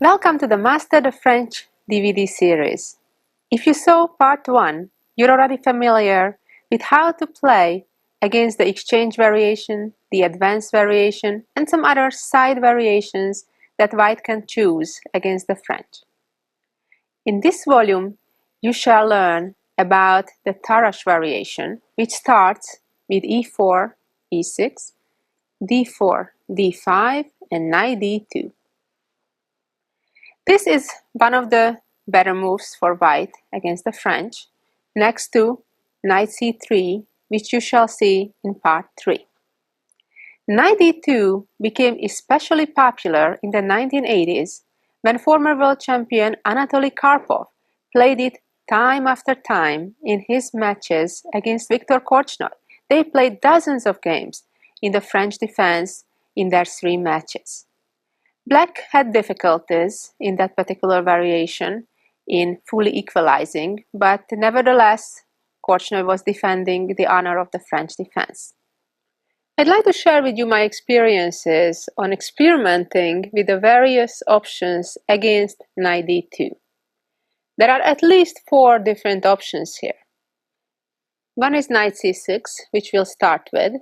Welcome to the Master the French DVD series. If you saw part 1, you're already familiar with how to play against the exchange variation, the advanced variation, and some other side variations that white can choose against the French. In this volume, you shall learn about the Tarrasch variation, which starts with e4, e6, d4, d5, and knight d2. This is one of the better moves for white against the French, next to knight c3, which you shall see in part 3. Knight d2 became especially popular in the 1980s when former world champion Anatoly Karpov played it time after time in his matches against Viktor Korchnoi. They played dozens of games in the French defense in their 3 matches. Black had difficulties in that particular variation in fully equalizing, but nevertheless, Korchnoi was defending the honor of the French defense. I'd like to share with you my experiences on experimenting with the various options against knight d2. There are at least 4 different options here. One is knight c6, which we'll start with.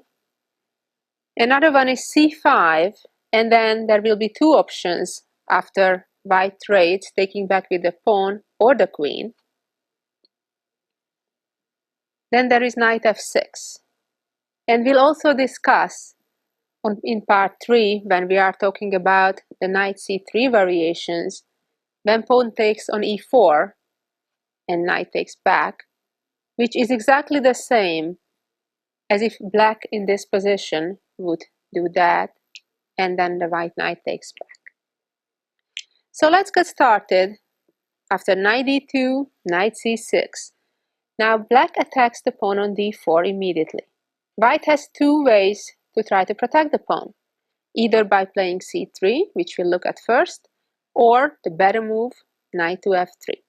Another one is c5, and then there will be 2 options after white trades, taking back with the pawn or the queen. Then there is knight f6. And we'll also discuss in part 3, when we are talking about the knight c3 variations, when pawn takes on e4 and knight takes back, which is exactly the same as if black in this position would do that, and then the white knight takes back. So let's get started. After knight d2, knight c6. Now black attacks the pawn on d4 immediately. White has 2 ways to try to protect the pawn, either by playing c3, which we'll look at first, or the better move, knight to f3.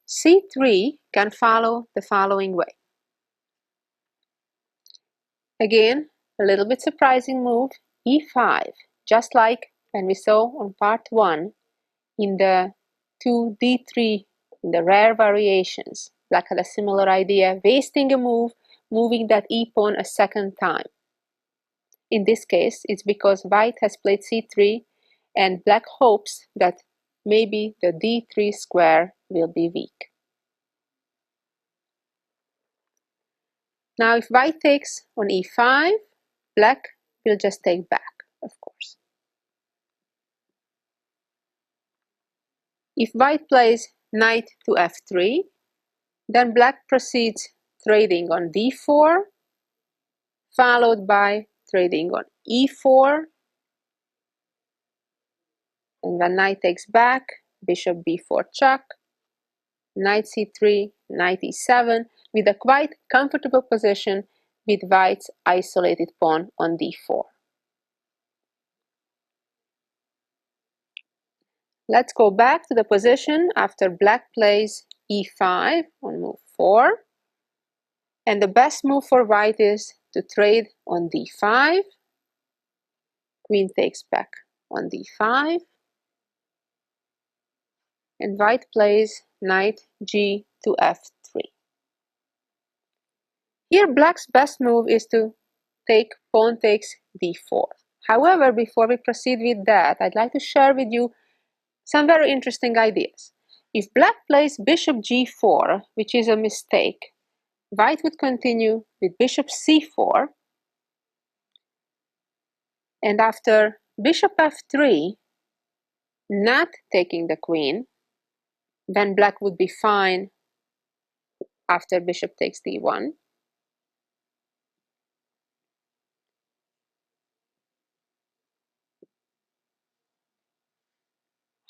c3 can follow the following way. Again, a little bit surprising move, e5, just like when we saw on part 1 in the 2d3, in the rare variations. Black had a similar idea, wasting a move, moving that e-pawn a second time. In this case, it's because white has played c3 and black hopes that maybe the d3 square will be weak. Now if white takes on e5, black will just take back, of course. If white plays knight to f3, then black proceeds trading on d4, followed by trading on e4, and when knight takes back, bishop b4 check, knight c3, knight e7, with a quite comfortable position with white's isolated pawn on d4. Let's go back to the position after black plays e5 on move 4. And the best move for white is to trade on d5. Queen takes back on d5. And white plays knight g to f3. Here black's best move is to take pawn takes d4. However, before we proceed with that, I'd like to share with you some very interesting ideas. If black plays bishop g4, which is a mistake, white would continue with bishop c4, and after bishop f3, not taking the queen, then black would be fine after bishop takes d1.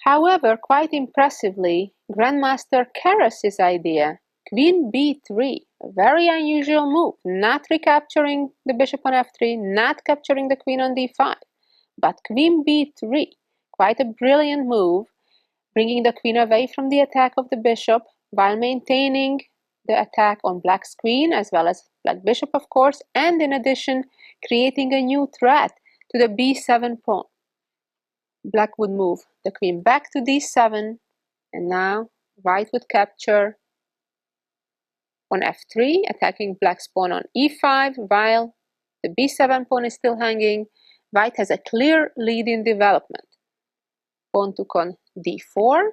However, quite impressively, Grandmaster Tarrasch's idea, queen b3, a very unusual move, not recapturing the bishop on f3, not capturing the queen on d5, but queen b3, quite a brilliant move, bringing the queen away from the attack of the bishop while maintaining the attack on black's queen as well as black bishop, of course, and in addition creating a new threat to the b7 pawn. Black would move the queen back to d7, and now white would capture on f3, attacking black's pawn on e5, while the b7 pawn is still hanging. White has a clear lead in development. Pawn took on d4,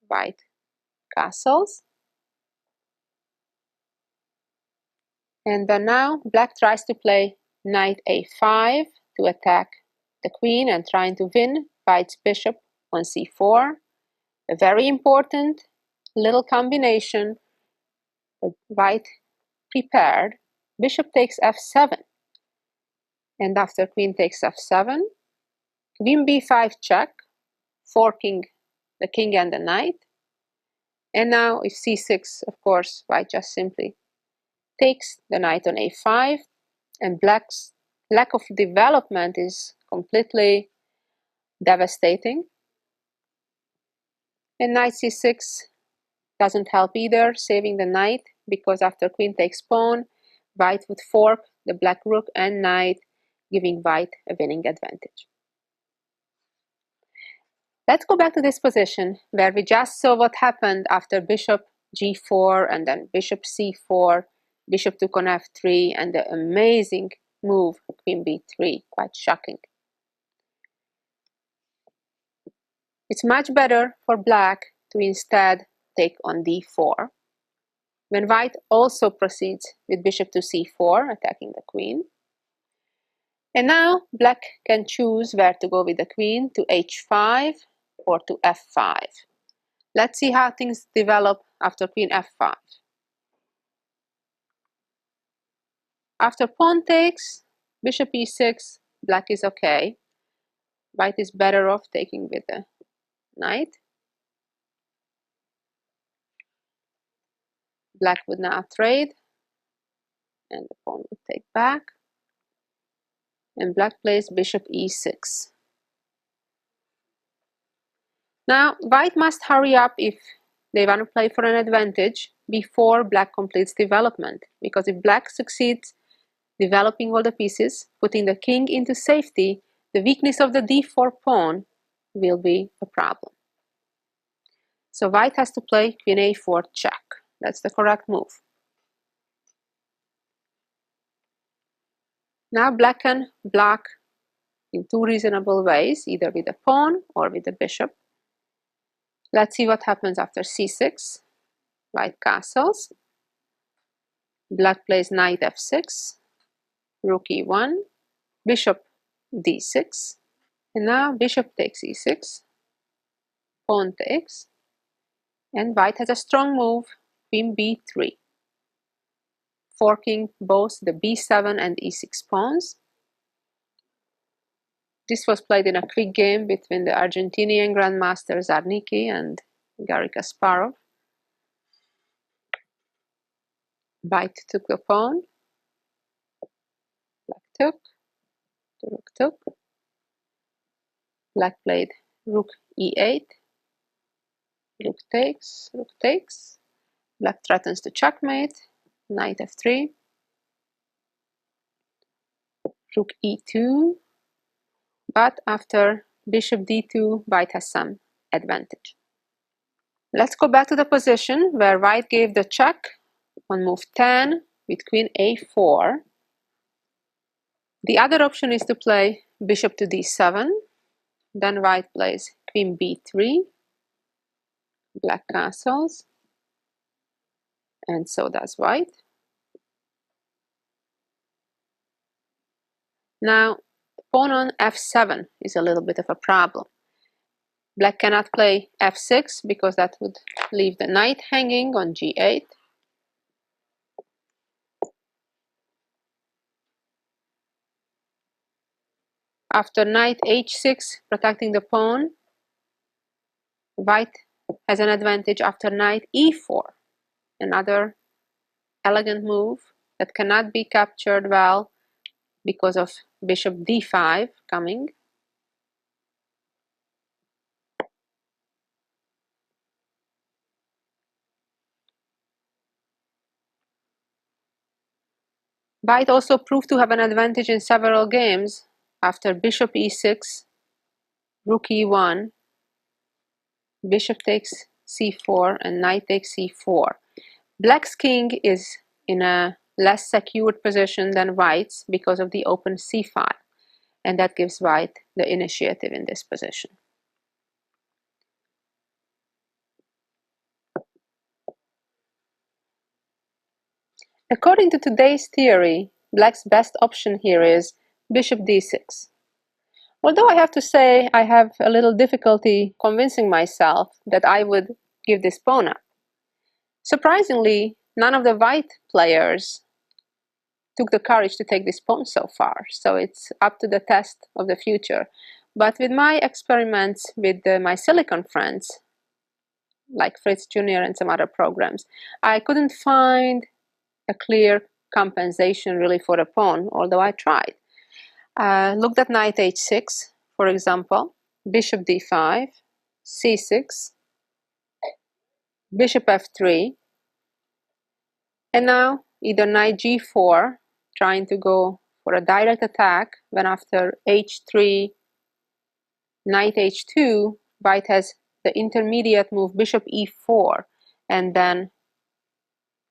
white castles, and then now black tries to play knight a5 to attack the queen and trying to win white's bishop on c4. A very important little combination that white prepared. Bishop takes f7, and after queen takes f7, queen b5 check, forking the king and the knight. And now if c6, of course, white just simply takes the knight on a5, and black's lack of development is completely devastating. And knight c6 doesn't help either, saving the knight, because after queen takes pawn, white would fork the black rook and knight, giving white a winning advantage. Let's go back to this position where we just saw what happened after bishop g4 and then bishop c4, bishop took on f3, and the amazing move queen b3, quite shocking. It's much better for black to instead take on d4. When white also proceeds with bishop to c4, attacking the queen. And now black can choose where to go with the queen, to h5 or to f5. Let's see how things develop after queen f5. After pawn takes, bishop e6, black is okay. White is better off taking with the knight. Black would now trade, and the pawn would take back. And black plays bishop e6. Now, white must hurry up if they want to play for an advantage before black completes development. Because if black succeeds developing all the pieces, putting the king into safety, the weakness of the d4 pawn will be a problem. So white has to play queen a4 check. That's the correct move. Now black can block in two reasonable ways, either with the pawn or with the bishop. Let's see what happens after c6. White castles. Black plays knight f6, rook e1, bishop d6, and now bishop takes e6, pawn takes, and white has a strong move, queen b3, forking both the b7 and e6 pawns. This was played in a quick game between the Argentinian grandmaster Zarnicki and Garry Kasparov. White took the pawn, black took, the rook took, black played rook e8, rook takes, black threatens to checkmate, knight f3, rook e2, but after bishop d2, white has some advantage. Let's go back to the position where white gave the check on move 10 with queen a4. The other option is to play bishop to d7, then white plays queen b3, black castles, and so does white. Now, pawn on f7 is a little bit of a problem. Black cannot play f6 because that would leave the knight hanging on g8. After knight h6, protecting the pawn, white has an advantage after knight e4. Another elegant move that cannot be captured well because of bishop d5 coming. White also proved to have an advantage in several games after bishop e6, rook e1, bishop takes c4, and knight takes c4. Black's king is in a less secured position than white's because of the open c file, and that gives white the initiative in this position. According to today's theory, black's best option here is bishop d6. Although I have to say I have a little difficulty convincing myself that I would give this pawn up. Surprisingly, none of the white players took the courage to take this pawn so far, so it's up to the test of the future. But with my experiments with my silicon friends, like Fritz Jr. and some other programs, I couldn't find a clear compensation really for the pawn, although I tried. Looked at knight h6, for example, bishop d5, c6, bishop f3, and now either knight g4, trying to go for a direct attack, when after h3, knight h2, white has the intermediate move bishop e4, and then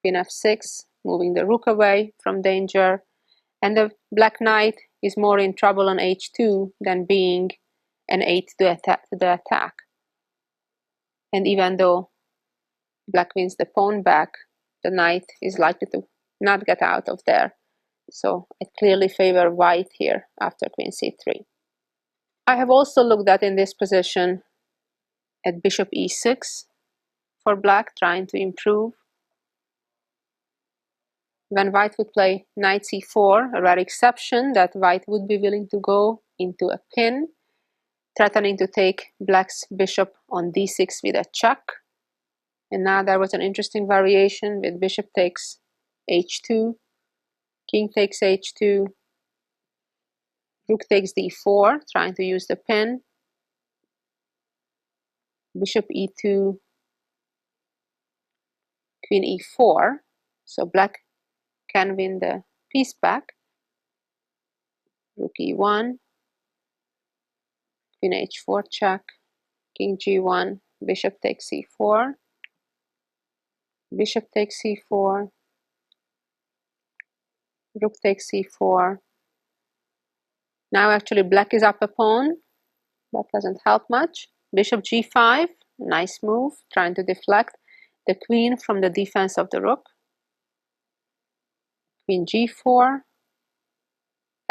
queen f6, moving the rook away from danger, and the black knight is more in trouble on h2 than being an 8 to the attack. And even though black wins the pawn back, the knight is likely to not get out of there. So I clearly favor white here after queen c3. I have also looked at, in this position, at bishop e6 for black, trying to improve. When white would play knight c4, a rare exception that white would be willing to go into a pin, threatening to take black's bishop on d6 with a check. And now there was an interesting variation with bishop takes h2, king takes h2, rook takes d4, trying to use the pin, bishop e2, queen e4, so black can win the piece back, rook e1, queen h4 check, king g1, bishop takes c4, bishop takes c4, rook takes c4. Now actually black is up a pawn. That doesn't help much. Bishop g5, nice move, trying to deflect the queen from the defense of the rook. Queen g4,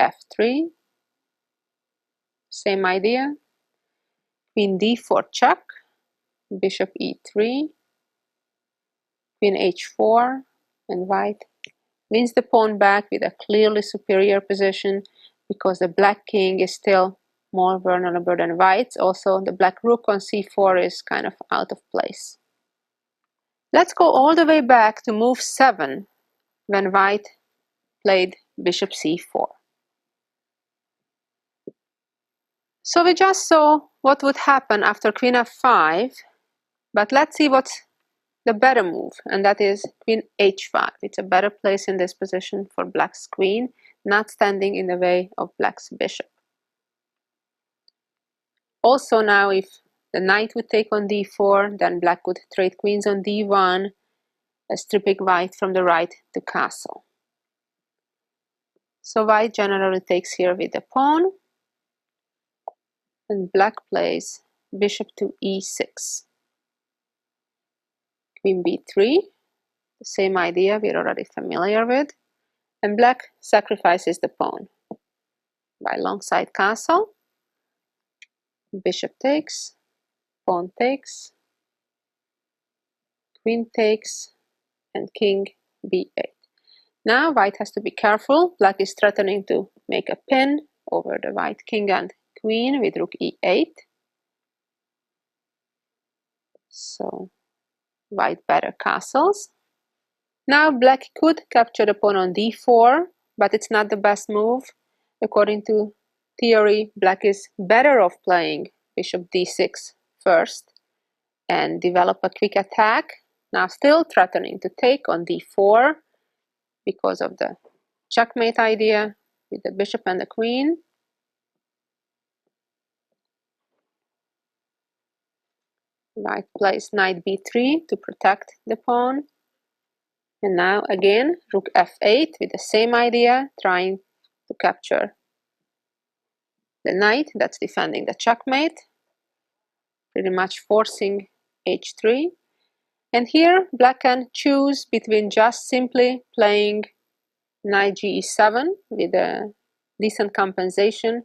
f3, same idea. Queen d4 check, bishop e3, queen h4, and white wins the pawn back with a clearly superior position because the black king is still more vulnerable than white's. Also, the black rook on c4 is kind of out of place. Let's go all the way back to move 7, when white played bishop c4. So we just saw what would happen after queen f5, but let's see what's the better move, and that is queen h5. It's a better place in this position for black's queen, not standing in the way of black's bishop. Also now, if the knight would take on d4, then black would trade queens on d1, stripping white from the right to castle. So white generally takes here with the pawn, and black plays bishop to e6. Queen b3, the same idea we're already familiar with, and black sacrifices the pawn by longside castle. Bishop takes, pawn takes, queen takes, and king b8. Now white has to be careful. Black is threatening to make a pin over the white king and queen with rook e8. So white better castles. Now black could capture the pawn on d4, but it's not the best move. According to theory, black is better off playing bishop d6 first and develop a quick attack. Now still threatening to take on d4 because of the checkmate idea with the bishop and the queen. White plays knight b3 to protect the pawn. And now again, rook f8 with the same idea, trying to capture the knight that's defending the checkmate, pretty much forcing h3. And here black can choose between just simply playing knight ge7 with a decent compensation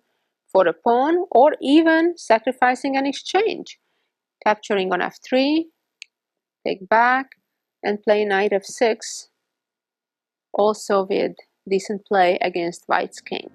for the pawn, or even sacrificing an exchange, capturing on f3, take back, and play knight f6, also with decent play against white's king.